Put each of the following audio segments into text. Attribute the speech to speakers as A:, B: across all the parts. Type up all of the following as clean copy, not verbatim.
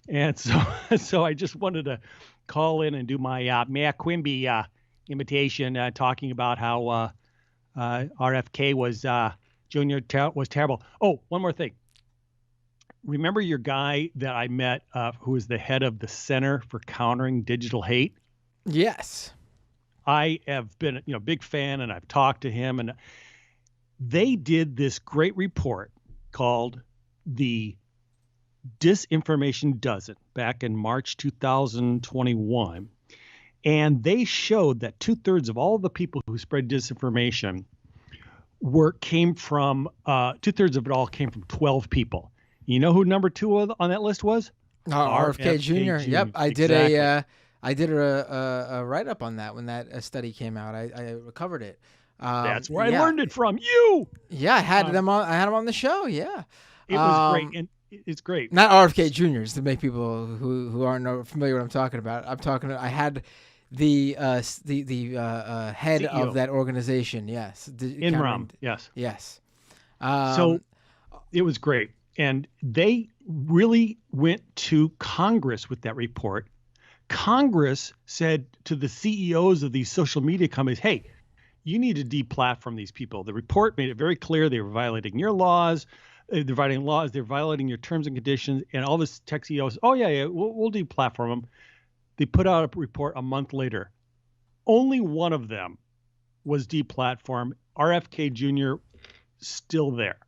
A: And so so I just wanted to call in and do my Matt Quimby imitation, talking about how RFK was was terrible. Oh, one more thing. Remember your guy that I met, who is the head of the Center for Countering Digital Hate?
B: Yes.
A: I have been, big fan, and I've talked to him, and they did this great report called the Disinformation Dozen back in March 2021. And they showed that two-thirds of all the people who spread disinformation came from two-thirds of it all came from 12 people. You know who number two on that list was?
B: RFK
A: RFK
B: Jr. Yep,
A: Jr. Exactly.
B: I did a write up on that when that study came out. I covered it.
A: That's where I
B: Yeah,
A: learned it from you.
B: yeah.
A: Um,
B: I had them on the show. Yeah.
A: it was great,
B: Um,
A: and it's great.
B: Not RFK Juniors to make people who aren't familiar what I'm talking about. I had the head of
A: CEO
B: that organization. Yes,
A: Inram,
B: Cameron.
A: yes.
B: Yes.
A: So
B: Um,
A: it was great, and they really went to Congress with that report. Congress said to the CEOs of these social media companies, "Hey, you need to deplatform these people." The report made it very clear they were violating your laws. They're violating laws. They're violating your terms and conditions. And all this tech CEOs, oh yeah, we'll deplatform them. They put out a report a month later. Only one of them was deplatformed. RFK Jr. still there.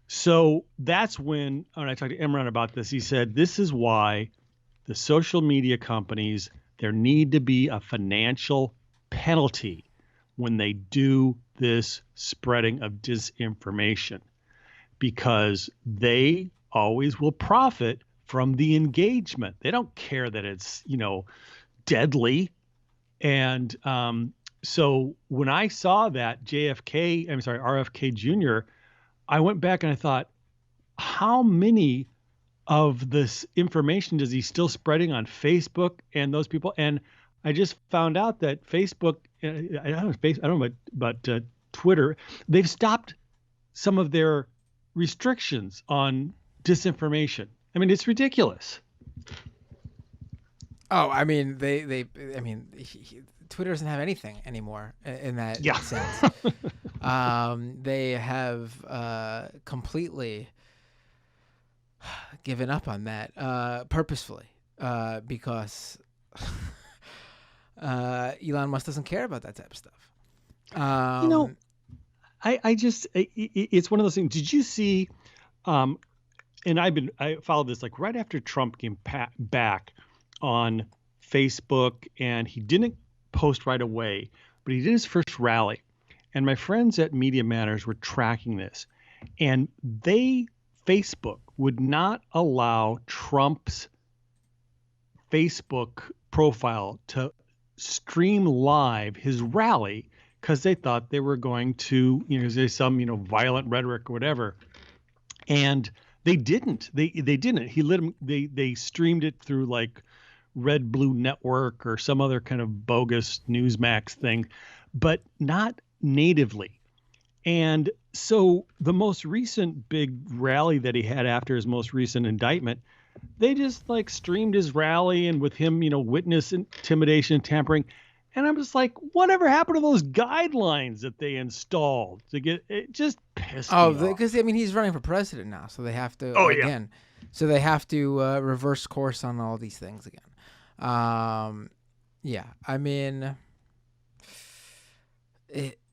A: So that's when I talked to Imran about this, he said, this is why the social media companies, there need to be a financial penalty when they do this spreading of disinformation, because they always will profit from the engagement. They don't care that it's, deadly. And so when I saw that RFK Jr., I went back and I thought, how many of this information is he still spreading on Facebook and those people? And I just found out that Facebook, I don't know about Twitter, they've stopped some of their restrictions on disinformation. I mean, it's ridiculous.
B: oh, I mean, Twitter doesn't have anything anymore in that
A: Yeah.
B: sense. They have completely given up on that purposefully because Elon Musk doesn't care about that type of stuff.
A: you know,
B: Um,
A: it's one of those things. Did you see, um, and I followed this like right after Trump came back on Facebook, and he didn't post right away, but he did his first rally. And my friends at Media Matters were tracking this, and Facebook would not allow Trump's Facebook profile to stream live his rally because they thought they were going to, say some, violent rhetoric or whatever. And they didn't. They didn't. He let them. They streamed it through like Red Blue Network or some other kind of bogus Newsmax thing, but not natively. And so the most recent big rally that he had after his most recent indictment, they just like streamed his rally and with him, witness intimidation and tampering. And I'm just like, whatever happened to those guidelines that they installed to get it? Just pissed
B: oh,
A: me off.
B: because he's running for president now, so they have to
A: Oh yeah.
B: again. So they have to reverse course on all these things again. Yeah, I mean,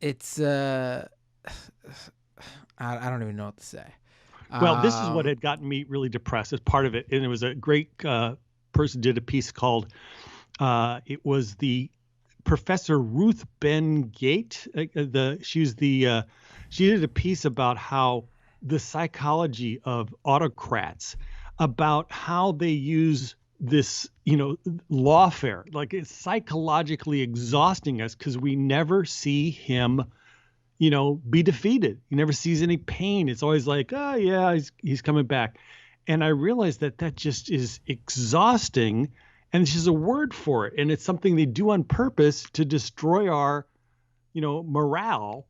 B: it's I don't even know what to say.
A: Well, this is what
B: Um,
A: had gotten me really depressed as part of it. And it was a great person did a piece called, it was the Professor Ruth Ben Gate. She did a piece about how the psychology of autocrats, about how they use this, lawfare, like it's psychologically exhausting us because we never see him, be defeated. He never sees any pain. It's always like, oh yeah, he's coming back. And I realized that just is exhausting, and it's just a word for it, and it's something they do on purpose to destroy our, morale,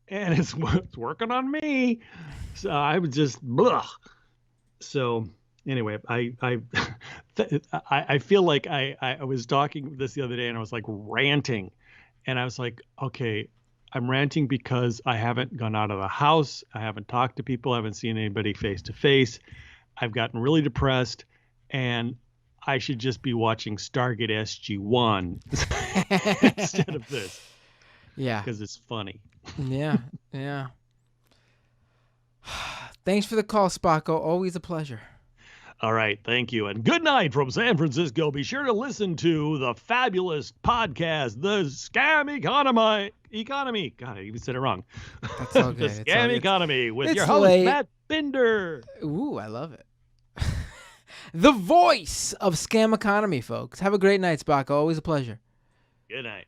A: and it's working on me. So I was just blah. So Anyway, I feel like I was talking this the other day and I was like ranting, and I was like, okay, I'm ranting because I haven't gone out of the house, I haven't talked to people, I haven't seen anybody face to face. I've gotten really depressed, and I should just be watching Stargate SG-1 instead of this
B: Yeah.
A: because it's funny.
B: Yeah. Yeah. Thanks for the call, Spocko. Always a pleasure.
A: All right, thank you, and good night from San Francisco. Be sure to listen to the fabulous podcast, The Scam Economy. God, I even said it wrong.
B: That's all
A: The
B: good.
A: Scam Economy with your
B: it's
A: host,
B: late.
A: Matt Binder.
B: Ooh, I love it. The voice of Scam Economy, folks. Have a great night, Spocko. Always a pleasure.
A: Good night.